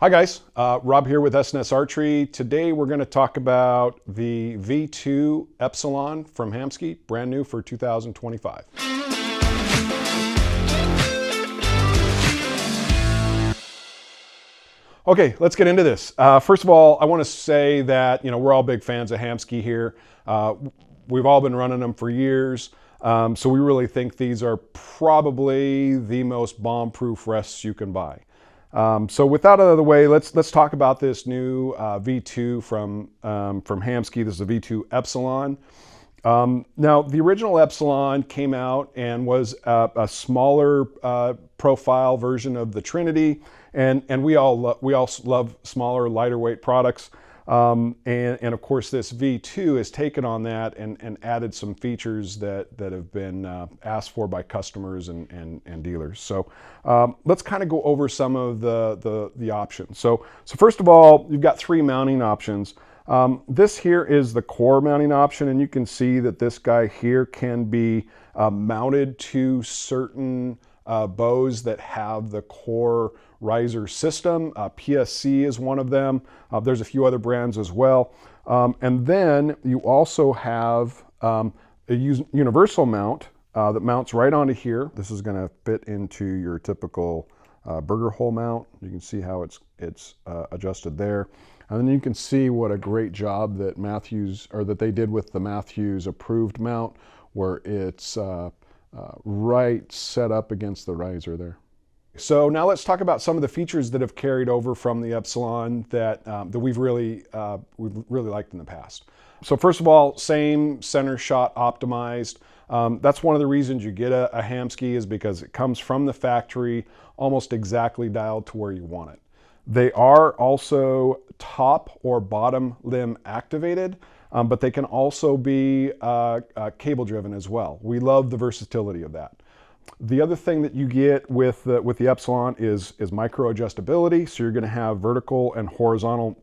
Hi guys, Rob here with S&S Archery. Today we're going to talk about the V2 Epsilon from Hamskea, brand new for 2025. Okay, let's get into this. First of all, I want to say that we're all big fans of Hamskea here. We've all been running them for years, so we really think these are probably the most bomb-proof rests you can buy. So with that out of the way, let's talk about this new V2 from Hamskea. This is a V2 Epsilon. Now, the original Epsilon came out and was a smaller profile version of the Trinity, and we all love smaller, lighter weight products. And of course, this V2 has taken on that and added some features that have been asked for by customers and dealers. So let's kind of go over some of the options. So first of all, you've got three mounting options. This here is the C.O.R mounting option, and you can see that this guy here can be mounted to certain bows that have the C.O.R riser system. PSC is one of them. There's a few other brands as well. And then you also have a universal mount that mounts right onto here. This is going to fit into your typical burger hole mount. You can see how it's adjusted there. And then you can see what a great job that Mathews, or that they did with the Mathews approved mount, where it's right set up against the riser there. So now let's talk about some of the features that have carried over from the Epsilon that we've really liked in the past. So first of all, same center shot optimized. That's one of the reasons you get a Hamskea, is because it comes from the factory almost exactly dialed to where you want it. They are also top or bottom limb activated, but they can also be cable driven as well. We love the versatility of that. The other thing that you get with the Epsilon is micro adjustability. So you're going to have vertical and horizontal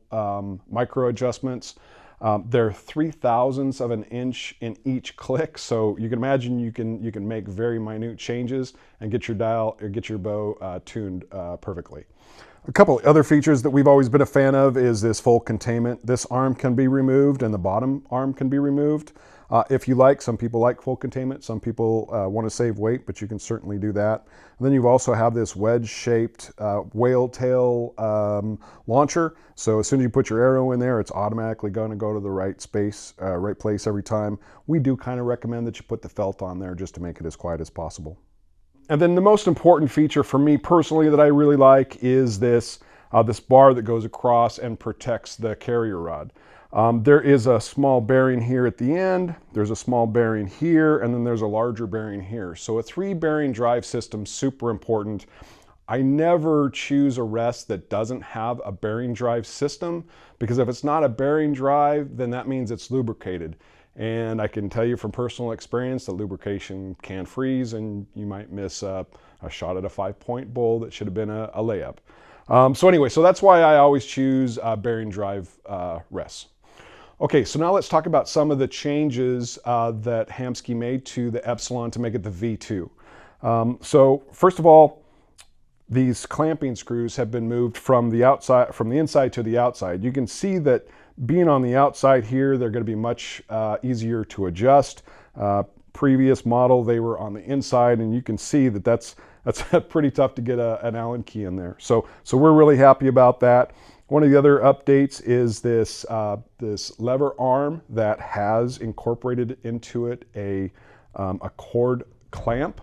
micro adjustments. They're 0.003 of an inch in each click, so you can imagine you can make very minute changes and get your dial or get your bow tuned perfectly. A couple other features that we've always been a fan of is this full containment. This arm can be removed and the bottom arm can be removed. If you like, some people like full containment, some people want to save weight, but you can certainly do that. And then you also have this wedge-shaped whale tail launcher. So as soon as you put your arrow in there, it's automatically going to go to the right space, right place every time. We do kind of recommend that you put the felt on there just to make it as quiet as possible. And then the most important feature for me personally that I really like is this bar that goes across and protects the carrier rod. There is a small bearing here at the end, there's a small bearing here, and then there's a larger bearing here. So a 3-bearing drive system, super important. I never choose a rest that doesn't have a bearing drive system, because if it's not a bearing drive, then that means it's lubricated. And I can tell you from personal experience that lubrication can freeze and you might miss a shot at a 5-point bull that should have been a layup. So anyway, so that's why I always choose bearing drive rests. Okay, so now let's talk about some of the changes that Hamskea made to the Epsilon to make it the V2. So first of all, these clamping screws have been moved from the inside to the outside. You can see that being on the outside here, they're going to be much easier to adjust. Previous model, they were on the inside, and you can see that that's pretty tough to get an Allen key in there. So we're really happy about that. One of the other updates is this lever arm that has incorporated into it a cord clamp.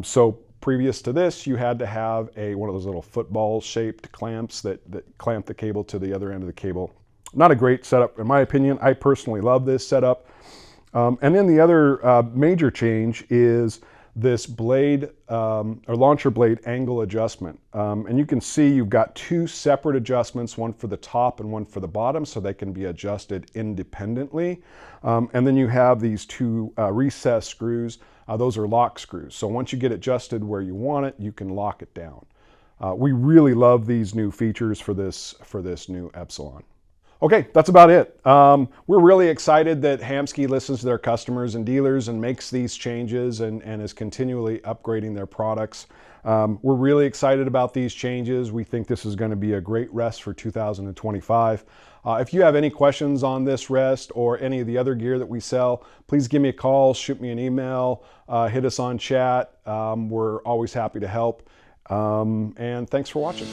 So previous to this, you had to have one of those little football-shaped clamps that clamp the cable to the other end of the cable. Not a great setup, in my opinion. I personally love this setup. And then the other major change is this blade or launcher blade angle adjustment. And you can see you've got two separate adjustments, one for the top and one for the bottom, so they can be adjusted independently. And then you have these two recessed screws. Those are lock screws. So once you get adjusted where you want it, you can lock it down. We really love these new features for this new Epsilon. Okay, that's about it. We're really excited that Hamskea listens to their customers and dealers and makes these changes and is continually upgrading their products. We're really excited about these changes. We think this is going to be a great rest for 2025. If you have any questions on this rest or any of the other gear that we sell, please give me a call, shoot me an email, hit us on chat. We're always happy to help. And thanks for watching.